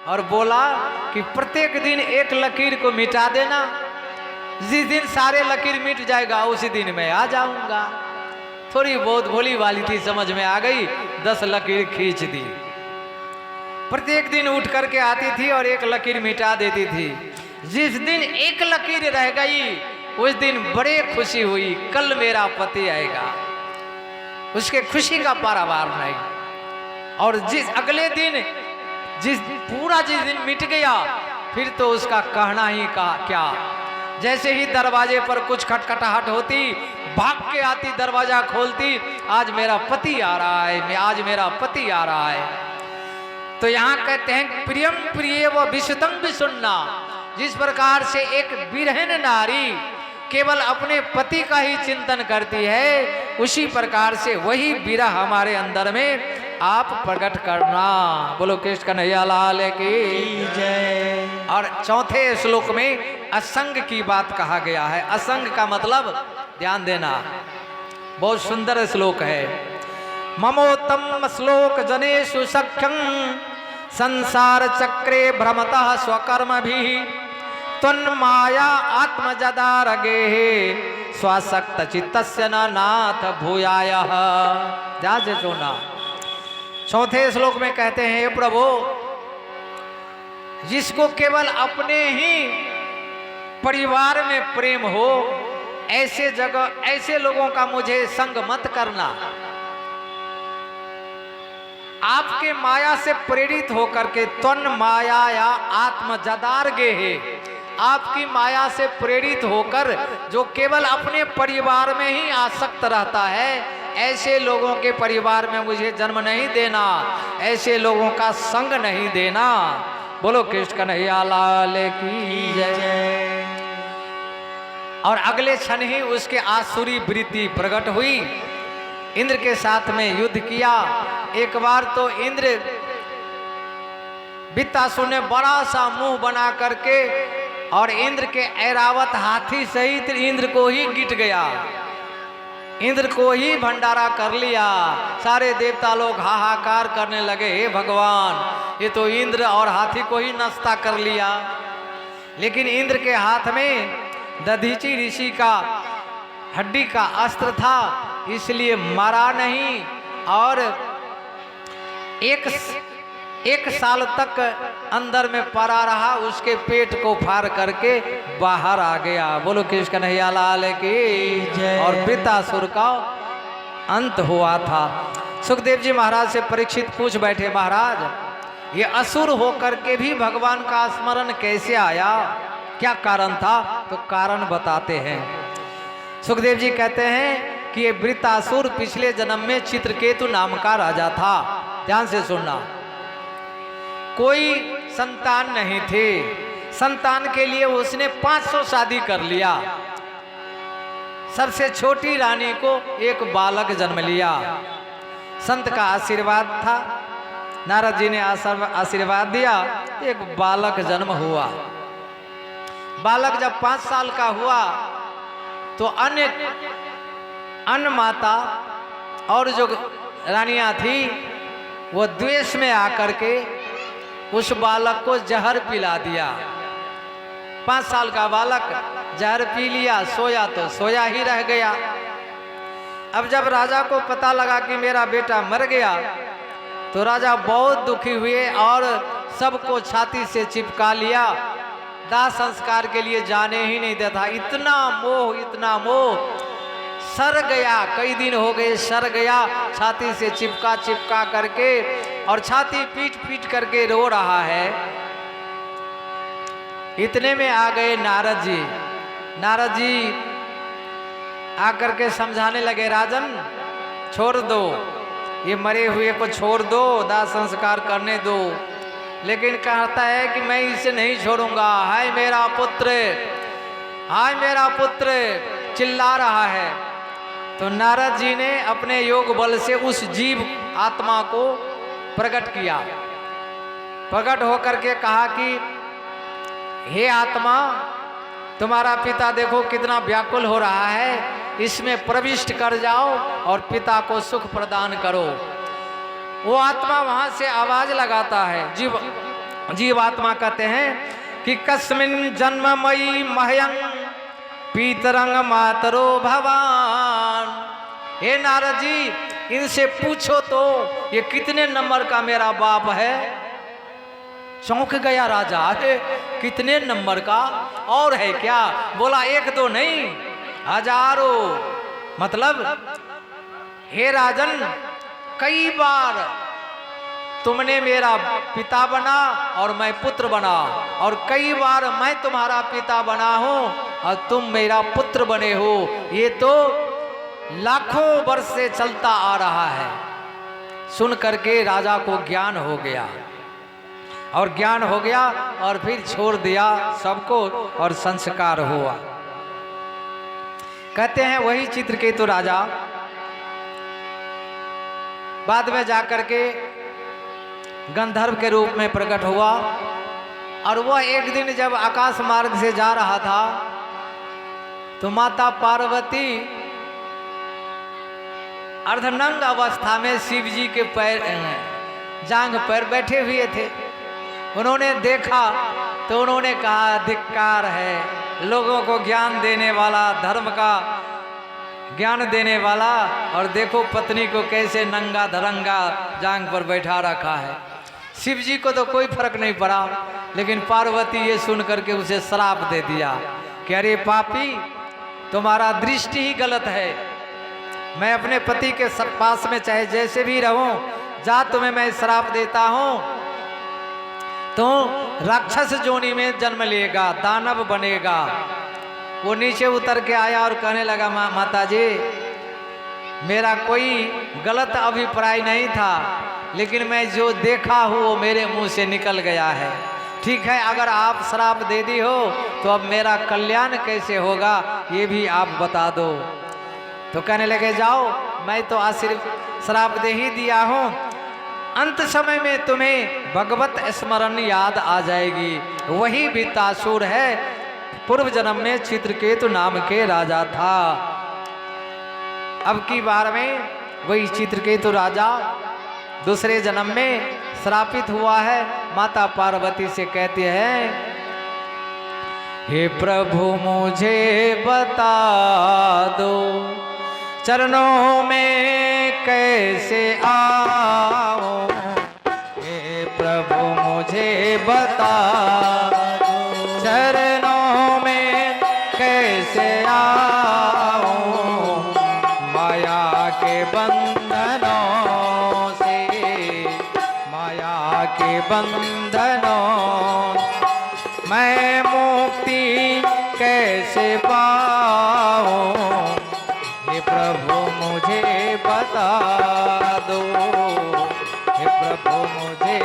और बोला कि प्रत्येक दिन एक लकीर को मिटा देना, जिस दिन सारे लकीर मिट जाएगा उसी दिन मैं आ जाऊंगा। थोड़ी बहुत भोली वाली थी, समझ में आ गई, 10 लकीर खींच दी। प्रत्येक दिन उठ करके आती थी और एक लकीर मिटा देती थी। जिस दिन एक लकीर रह गई उस दिन बड़े खुशी हुई, कल मेरा पति आएगा। उसके खुशी का पारावार नहीं। और जिस अगले दिन जिस दिन मिट गया, फिर तो उसका कहना ही का क्या। जैसे ही दरवाजे पर कुछ खटखटाहट होती, भाग के आती, दरवाजा खोलती, आज मेरा पति आ रहा है, आज मेरा पति आ रहा है। तो यहाँ कहते हैं प्रियम प्रिय व विशुद्धं विसुन्ना। जिस प्रकार से एक विरहन नारी केवल अपने पति का ही चिंतन करती है, उसी प्रकार से वही विरह हमारे अंदर में आप प्रकट करना। बोलो कृष्ण कन्हैया लाल की जय। और चौथे श्लोक में असंग की बात कहा गया है। असंग का मतलब ध्यान देना, बहुत सुंदर श्लोक है। ममोत्तम श्लोक जनेषु सख्यं संसार चक्रे भ्रमतः स्वकर्म भी त्वन्माया आत्मजदारगे स्वसक्त चित्तस्य न नाथ भूयायः। ध्यान से सुनना। चौथे श्लोक में कहते हैं, प्रभु जिसको केवल अपने ही परिवार में प्रेम हो, ऐसे जगह ऐसे लोगों का मुझे संग मत करना। आपके माया से प्रेरित होकर के त्वन् माया या आत्म जदार्गे है, आपकी माया से प्रेरित होकर जो केवल अपने परिवार में ही आसक्त रहता है, ऐसे लोगों के परिवार में मुझे जन्म नहीं देना, ऐसे लोगों का संग नहीं देना। बोलो कृष्ण कन्हैया लाल की जय। और अगले क्षण ही उसके आसुरी वृत्ति प्रकट हुई, इंद्र के साथ में युद्ध किया। एक बार तो इंद्र वृत्तासुर ने बड़ा सा मुंह बना करके और इंद्र के ऐरावत हाथी सहित इंद्र को ही गिट गया, इंद्र को ही भंडारा कर लिया। सारे देवता लोग हाहाकार करने लगे, हे भगवान ये तो इंद्र और हाथी को ही नष्टा कर लिया। लेकिन इंद्र के हाथ में दधीची ऋषि का हड्डी का अस्त्र था, इसलिए मरा नहीं और एक साल तक अंदर में पड़ा रहा, उसके पेट को फाड़ करके बाहर आ गया। बोलो कृष्ण कन्हैया लाल की जय। और वृत्तासुर का अंत हुआ था। सुखदेव जी महाराज से परीक्षित पूछ बैठे, महाराज ये असुर होकर के भी भगवान का स्मरण कैसे आया, क्या कारण था? तो कारण बताते हैं। सुखदेव जी कहते हैं कि ये वृत्तासुर पिछले जन्म में चित्रकेतु नाम का राजा था। ध्यान से सुनना। कोई संतान नहीं थे, संतान के लिए उसने 500 शादी कर लिया। सबसे छोटी रानी को एक बालक जन्म लिया। संत का आशीर्वाद था, नारद जी ने आशीर्वाद दिया, एक बालक जन्म हुआ। बालक जब 5 साल का हुआ तो अन्य माता और जो रानियां थी वो द्वेष में आकर के उस बालक को जहर पिला दिया। 5 साल का बालक जहर पी लिया, सोया तो सोया ही रह गया। अब जब राजा को पता लगा कि मेरा बेटा मर गया तो राजा बहुत दुखी हुए और सबको छाती से चिपका लिया। दाह संस्कार के लिए जाने ही नहीं देता। इतना मोह सर गया, कई दिन हो गए सर गया, छाती से चिपका करके और छाती पीट करके रो रहा है। इतने में आ गए नारद जी। नारद जी आकर के समझाने लगे, राजन छोड़ दो, ये मरे हुए को छोड़ दो, दाह संस्कार करने दो। लेकिन कहता है कि मैं इसे नहीं छोड़ूंगा, हाय मेरा पुत्र, हाय मेरा पुत्र, चिल्ला रहा है। तो नारद जी ने अपने योग बल से उस जीव आत्मा को प्रकट किया। प्रकट होकर के कहा कि हे आत्मा, तुम्हारा पिता देखो कितना व्याकुल हो रहा है, इसमें प्रविष्ट कर जाओ और पिता को सुख प्रदान करो। वो आत्मा वहां से आवाज लगाता है, जीव जीवात्मा कहते हैं कि कस्मिन जन्ममयी मह्यं पीतरंग मातरो भवान। हे नारद जी, इनसे पूछो तो ये कितने नंबर का मेरा बाप है। चौंक गया राजा, अरे कितने नंबर का, और है क्या? बोला एक दो नहीं, हजारों। मतलब हे राजन, कई बार तुमने मेरा पिता बना और मैं पुत्र बना, और कई बार मैं तुम्हारा पिता बना हूं और तुम मेरा पुत्र बने हो। ये तो लाखों वर्ष से चलता आ रहा है। सुन करके राजा को ज्ञान हो गया, और ज्ञान हो गया और फिर छोड़ दिया सबको और संस्कार हुआ। कहते हैं वही चित्रकेतु राजा बाद में जाकर के गंधर्व के रूप में प्रकट हुआ, और वह एक दिन जब आकाश मार्ग से जा रहा था तो माता पार्वती अर्धनंग अवस्था में शिव जी के पैर जांघ पर बैठे हुए थे। उन्होंने देखा तो उन्होंने कहा, धिक्कार है, लोगों को ज्ञान देने वाला, धर्म का ज्ञान देने वाला, और देखो पत्नी को कैसे नंगा धरंगा जांघ पर बैठा रखा है। शिव जी को तो कोई फर्क नहीं पड़ा, लेकिन पार्वती ये सुन करके उसे श्राप दे दिया कि अरे पापी, तुम्हारा दृष्टि ही गलत है। मैं अपने पति के पास में चाहे जैसे भी रहूं, जा तुम्हें मैं श्राप देता हूं, तो राक्षस जोनी में जन्म लेगा, दानव बनेगा। वो नीचे उतर के आया और कहने लगा, माता जी, मेरा कोई गलत अभिप्राय नहीं था, लेकिन मैं जो देखा हूँ वो मेरे मुंह से निकल गया है। ठीक है, अगर आप श्राप दे दी हो तो अब मेरा कल्याण कैसे होगा ये भी आप बता दो। तो कहने लगे, जाओ, मैं तो श्राप दे ही दिया हूँ, अंत समय में तुम्हें भगवत स्मरण याद आ जाएगी। वही वृत्तासुर है, पूर्व जन्म में चित्रकेतु नाम के राजा था। अब की बार में वही चित्रकेतु राजा दूसरे जन्म में श्रापित हुआ है। माता पार्वती से कहते हैं, हे प्रभु मुझे बता दो, चरणों में कैसे आऊं। हे प्रभु मुझे बता दो, चरणों में कैसे आऊं। माया के बंधनों से, माया के बंधनों मैं मुक्ति कैसे पाऊं। हे प्रभु मुझे बता दो, हे प्रभु मुझे।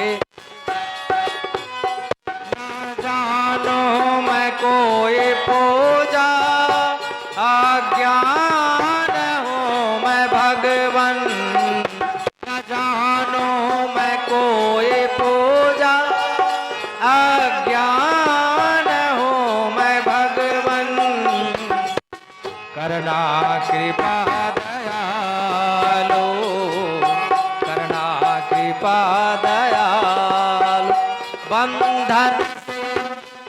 न जानो मैं कोई पूजा, अज्ञान हूँ मैं भगवन। न जानो मैं कोई पूजा, अज्ञान हूँ मैं भगवन। करना कृपा दयालु, करना कृपा दयालु। बंधन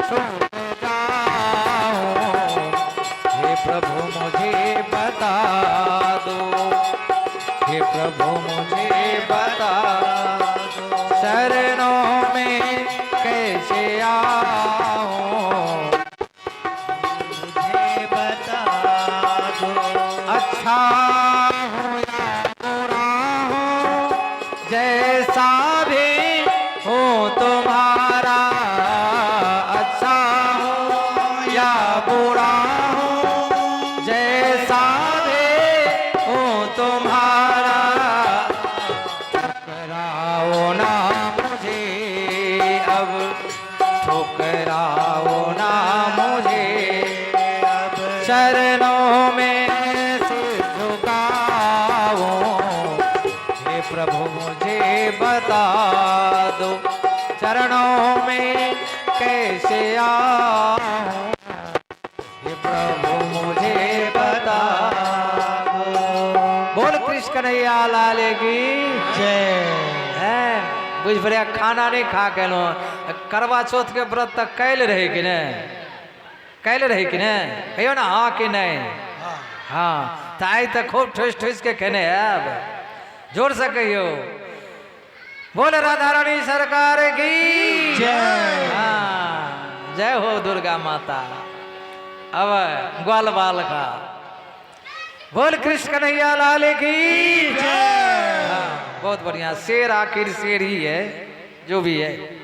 छूट जाऊं, हे प्रभु मुझे बता दो, हे प्रभु मुझे बता दो। शरणों में कैसे आऊं, मुझे बता दो। अच्छा हो या बुरा हो, जैसा भी हो तुम्हारा। अच्छा हो या बुरा हो, जैसा भी हो तुम्हारा। ठुकराओ ना मुझे अब, ठुकराओ ना मुझे अब। चरणों में सिर झुकाओ, हे प्रभु मुझे बता दो, चरणों में कैसे आऊं। हे प्रभु मुझे बता दो। बोल कृष्ण कन्हैया लाल की जय। है बुझ भरिया खाना नहीं खा के लो, करवा चौथ के व्रत तक कैल रहे कि नहीं, कैल रहे कि नहीं, कहियो ना हाँ कि नहीं। हाँ तो आई तक खूब ठोस ठोस के कहने अब जोर से कहियो बोले राधा रानी सरकार की जय। हाँ जय हो दुर्गा माता। अब ग्वाल बाल का बोल कृष्ण कन्हैया लाल की जय। हाँ बहुत बढ़िया। शेर आखिर शेर ही है जो भी है।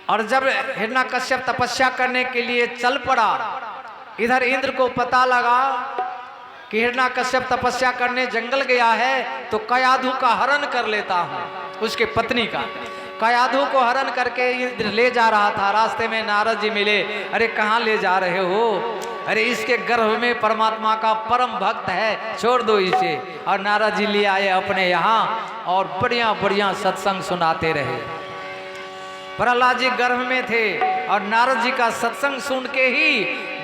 और जब हिरण्यकश्यप तपस्या करने के लिए चल पड़ा, इधर इंद्र को पता लगा कि हिरण्यकश्यप तपस्या करने जंगल गया है, तो कयाधु का हरण कर लेता हूँ, उसके पत्नी का। कयाधु को हरण करके इंद्र ले जा रहा था। रास्ते में नारद जी मिले। अरे कहाँ ले जा रहे हो? अरे इसके गर्भ में परमात्मा का परम भक्त है, छोड़ दो इसे। और नारद जी ले आए अपने यहाँ और बढ़िया बढ़िया सत्संग सुनाते रहे। प्रहलाद जी गर्भ में थे और नारद जी का सत्संग सुन के ही,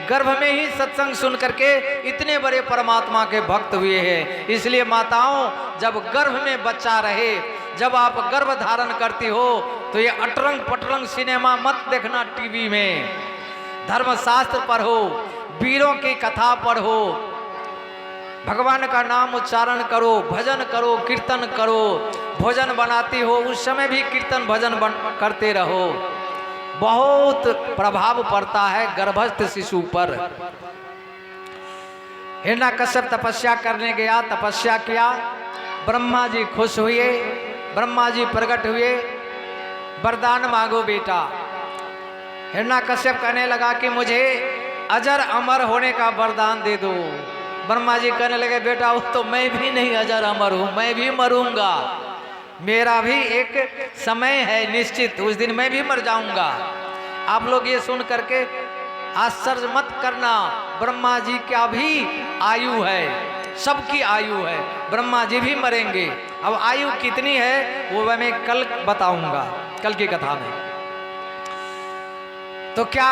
गर्भ में ही सत्संग सुन करके इतने बड़े परमात्मा के भक्त हुए हैं। इसलिए माताओं, जब गर्भ में बच्चा रहे, जब आप गर्भ धारण करती हो, तो ये अटरंग पटरंग सिनेमा मत देखना टीवी में। धर्मशास्त्र पढ़ो, वीरों की कथा पढ़ो, भगवान का नाम उच्चारण करो, भजन करो, कीर्तन करो। भोजन बनाती हो उस समय भी कीर्तन भजन करते रहो। बहुत प्रभाव पड़ता है गर्भस्थ शिशु पर। हिरण्यकश्यप तपस्या करने गया, तपस्या किया, ब्रह्मा जी खुश हुए, ब्रह्मा जी प्रकट हुए, वरदान मांगो बेटा। हिरण्यकश्यप कहने लगा कि मुझे अजर अमर होने का वरदान दे दो। ब्रह्मा जी कहने लगे बेटा, वो तो मैं भी नहीं अजर अमर हूँ, मैं भी मरूंगा, मेरा भी एक समय है निश्चित, उस दिन मैं भी मर जाऊंगा। आप लोग ये सुन करके आश्चर्य मत करना, ब्रह्मा जी का भी आयु है, सबकी आयु है, ब्रह्मा जी भी मरेंगे। अब आयु कितनी है वो मैं कल बताऊंगा, कल की कथा में। तो क्या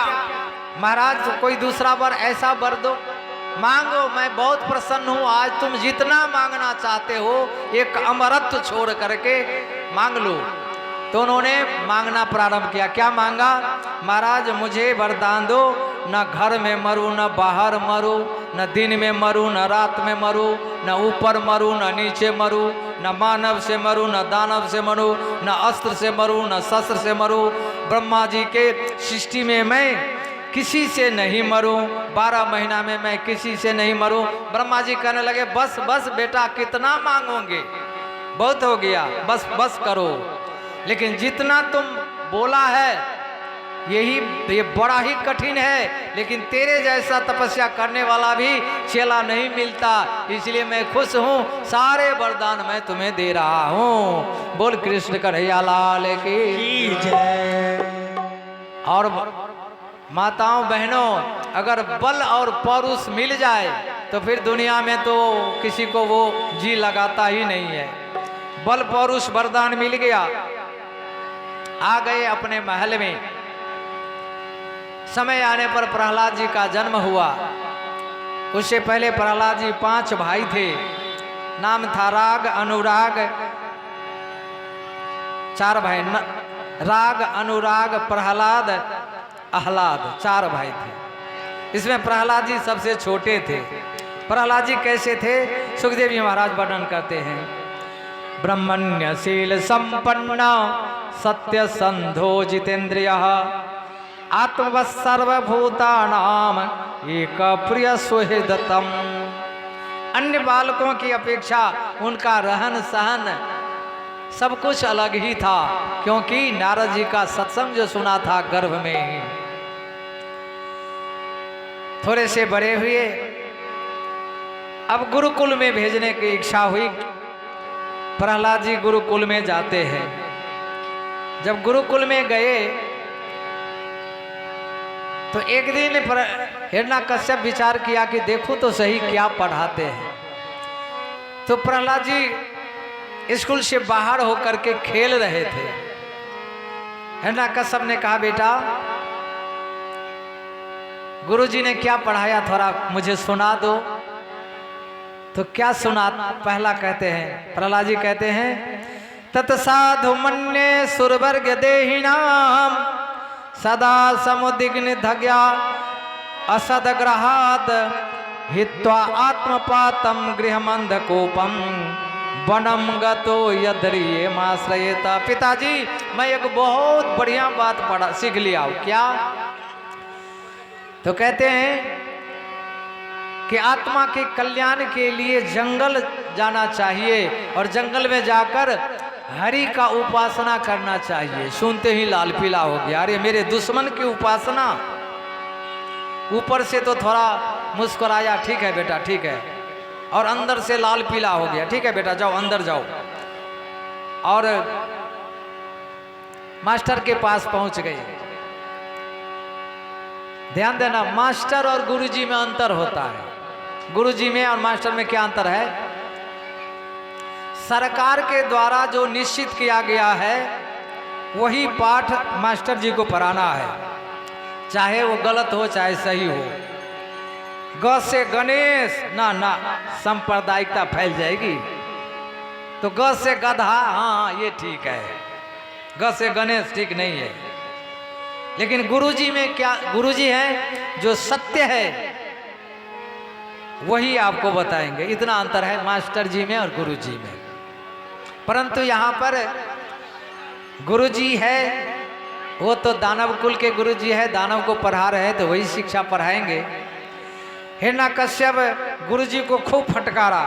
महाराज कोई दूसरा वर ऐसा वर दो, मांगो, मैं बहुत प्रसन्न हूँ, आज तुम जितना मांगना चाहते हो एक अमरत्व छोड़ करके मांग लो। तो उन्होंने मांगना प्रारंभ किया। क्या मांगा? महाराज मुझे वरदान दो, न घर में मरूं, न बाहर मरूं, न दिन में मरूं, न रात में मरूं, न ऊपर मरूं, न नीचे मरूं, न मानव से मरूं, न दानव से मरूं, न अस्त्र से मरूं, न शस्त्र से मरूं। ब्रह्मा जी के सृष्टि में मैं किसी से नहीं मरूं, 12 महीना में मैं किसी से नहीं मरूं। ब्रह्मा जी कहने लगे बस बस बेटा, कितना मांगोगे, बहुत हो गया, बस बस करो। लेकिन जितना तुम बोला है ये बड़ा ही कठिन है, लेकिन तेरे जैसा तपस्या करने वाला भी चेला नहीं मिलता, इसलिए मैं खुश हूँ, सारे वरदान मैं तुम्हें दे रहा हूँ। बोल कृष्ण कन्हैया लाल की जय। और माताओं बहनों, अगर बल और पौरुष मिल जाए तो फिर दुनिया में तो किसी को वो जी लगाता ही नहीं है। बल पौरुष वरदान मिल गया, आ गए अपने महल में। समय आने पर प्रहलाद जी का जन्म हुआ। उससे पहले प्रहलाद जी 5 भाई थे। नाम था राग, अनुराग, 4 भाई, राग, अनुराग, प्रहलाद, आह्लाद, 4 भाई थे। इसमें प्रहलाद जी सबसे छोटे थे। प्रहलाद जी कैसे थे? सुखदेव जी महाराज वर्णन करते हैं। ब्रह्मण्यशील संपन्न सत्य संधो जितेन्द्रिय आत्मवत् सर्वभूतानाम एक प्रिय सुहृदतम। अन्य बालकों की अपेक्षा उनका रहन सहन सब कुछ अलग ही था, क्योंकि नारद जी का सत्संग जो सुना था गर्भ में ही। थोड़े से बड़े हुए, अब गुरुकुल में भेजने की इच्छा हुई। प्रहलाद जी गुरुकुल में जाते हैं। जब गुरुकुल में गए तो एक दिन हिरण्यकश्यप विचार किया कि देखो तो सही क्या पढ़ाते हैं। तो प्रहलाद जी स्कूल से बाहर होकर के खेल रहे थे। हिरण्यकश्यप ने कहा बेटा, गुरुजी ने क्या पढ़ाया थोड़ा मुझे सुना दो। तो क्या सुना? पहला कहते हैं, प्रहलाद जी कहते हैं, तत्साधु मन्ये सुरवर्ग देहिनाम सदा समुदिग्न धज्ञा असदग्रहात हित्वा आत्मपातम गृहमंधकोपम वनम गतो यद्रिये माश्रयेता। पिताजी मैं एक बहुत बढ़िया बात सीख लिया हूँ। क्या? तो कहते हैं कि आत्मा के कल्याण के लिए जंगल जाना चाहिए और जंगल में जाकर हरि का उपासना करना चाहिए। सुनते ही लाल पीला हो गया, अरे मेरे दुश्मन की उपासना। ऊपर से तो थोड़ा मुस्कुराया, ठीक है बेटा ठीक है, और अंदर से लाल पीला हो गया, ठीक है बेटा जाओ अंदर जाओ। और मास्टर के पास पहुंच गए। ध्यान देना, मास्टर और गुरुजी में अंतर होता है। गुरुजी में और मास्टर में क्या अंतर है? सरकार के द्वारा जो निश्चित किया गया है वही पाठ मास्टर जी को पढ़ाना है, चाहे वो गलत हो चाहे सही हो। ग से गणेश ना ना, सांप्रदायिकता फैल जाएगी। तो ग से गधा, हाँ ये ठीक है, ग से गणेश ठीक नहीं है। लेकिन गुरुजी में क्या, गुरुजी हैं जो सत्य है वही आपको बताएंगे। इतना अंतर है मास्टर जी में और गुरुजी में। परंतु यहाँ पर गुरुजी है वो तो दानव कुल के गुरुजी है, दानव को पढ़ा रहे हैं तो वही शिक्षा पढ़ाएंगे। हिरण्यकश्यप गुरुजी को खूब फटकारा,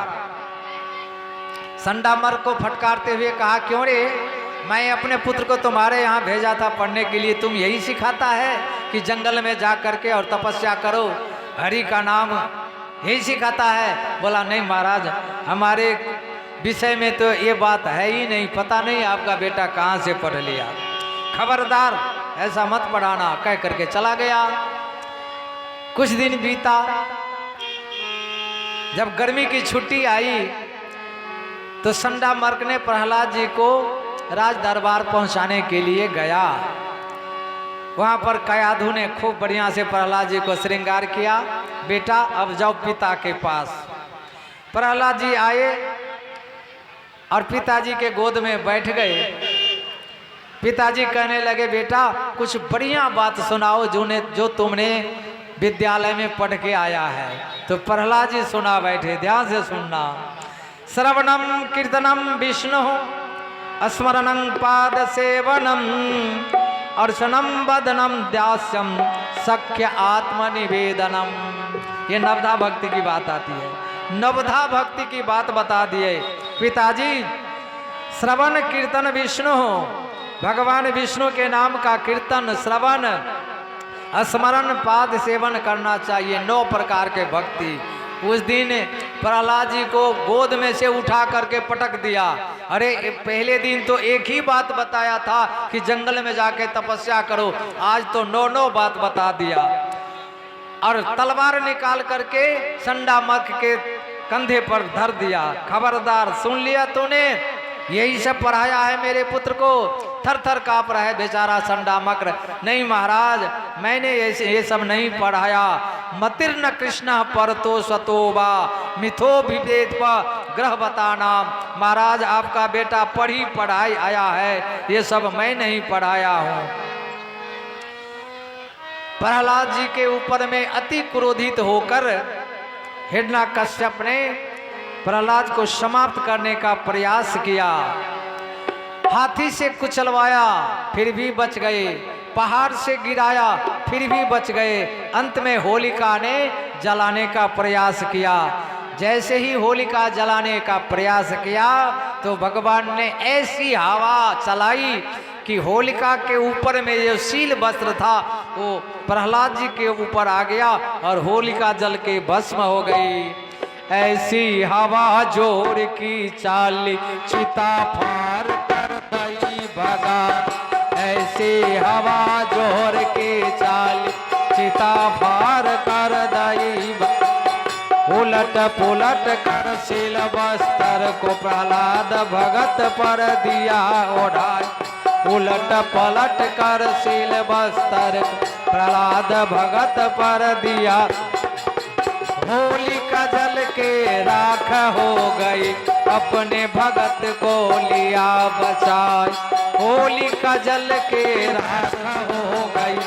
संडामर को फटकारते हुए कहा, क्यों रे, मैं अपने पुत्र को तुम्हारे यहाँ भेजा था पढ़ने के लिए, तुम यही सिखाता है कि जंगल में जा करके और तपस्या करो, हरि का नाम यही सिखाता है? बोला नहीं महाराज, हमारे विषय में तो ये बात है ही नहीं, पता नहीं आपका बेटा कहाँ से पढ़ लिया, खबरदार ऐसा मत पढ़ाना, कह करके चला गया। कुछ दिन बीता, जब गर्मी की छुट्टी आई तो संडामर्क ने प्रहलाद जी को राज दरबार पहुंचाने के लिए गया। वहां पर कयाधु ने खूब बढ़िया से प्रहलाद जी को श्रृंगार किया, बेटा अब जाओ पिता के पास। प्रहलाद जी आए और पिताजी के गोद में बैठ गए। पिताजी कहने लगे, बेटा कुछ बढ़िया बात सुनाओ जो तुमने विद्यालय में पढ़ के आया है। तो प्रहलाद जी सुना बैठे, ध्यान से सुनना। श्रवणम कीर्तनम विष्णु स्मरणं पाद सेवनम अर्चनम वदनम दास्यम सख्य आत्मनिवेदनम। ये नवधा भक्ति की बात आती है, नवधा भक्ति की बात बता दिए पिताजी। श्रवण कीर्तन विष्णु, भगवान विष्णु के नाम का कीर्तन श्रवण स्मरण पाद सेवन करना चाहिए, 9 प्रकार के भक्ति। उस दिन प्रहलाद जी को गोद में से उठा करके पटक दिया। अरे पहले दिन तो एक ही बात बताया था कि जंगल में जाके तपस्या करो, आज तो 9 बात बता दिया। और तलवार निकाल करके संडामर्क के कंधे पर धर दिया, खबरदार सुन लिया तूने, यही सब पढ़ाया है मेरे पुत्र को? थर थर काँप रहा है बेचारा संडामर्क। नहीं महाराज, मैंने ये सब नहीं पढ़ाया। मतिर्न कृष्ण पर तो स्वतोबा मिथो विवेद पर ग्रह बताना। महाराज आपका बेटा पढ़ी पढ़ाई आया है, ये सब मैं नहीं पढ़ाया हूँ। प्रहलाद जी के ऊपर में अति क्रोधित होकर हिरण्यकश्यप ने प्रहलाद को समाप्त करने का प्रयास किया। हाथी से कुचलवाया फिर भी बच गए, पहाड़ से गिराया फिर भी बच गए। अंत में होलिका ने जलाने का प्रयास किया। जैसे ही होलिका जलाने का प्रयास किया तो भगवान ने ऐसी हवा चलाई कि होलिका के ऊपर में जो शील वस्त्र था वो प्रहलाद जी के ऊपर आ गया और होलिका जल के भस्म हो गई। ऐसी हवा जोर की चाली चिता फार कर दई भगा। ऐसी हवा जोर की चाली चिता फार कर दई भगा। उलट पुलट कर शील वस्त्र को प्रहलाद भगत पर दिया ओढ़ाई। उलट पलट कर शील वस्त्र प्रहलाद भगत पर दिया। होलिका जल के राख हो गई, अपने भगत को लिया बचाई। होलिका जल के राख हो गई,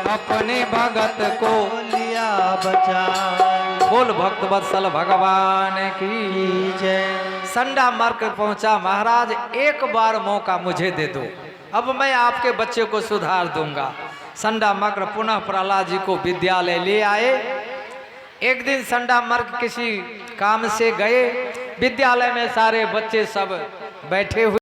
अपने भगत को लिया बचाई। बोल भक्त वत्सल भगवान की जय। संडामर्क पहुंचा, महाराज एक बार मौका मुझे दे दो, अब मैं आपके बच्चे को सुधार दूंगा। संडामर्क पुनः प्रहलाद जी को विद्यालय ले आए। एक दिन संडामर्क किसी काम से गए, विद्यालय में सारे बच्चे सब बैठे हुए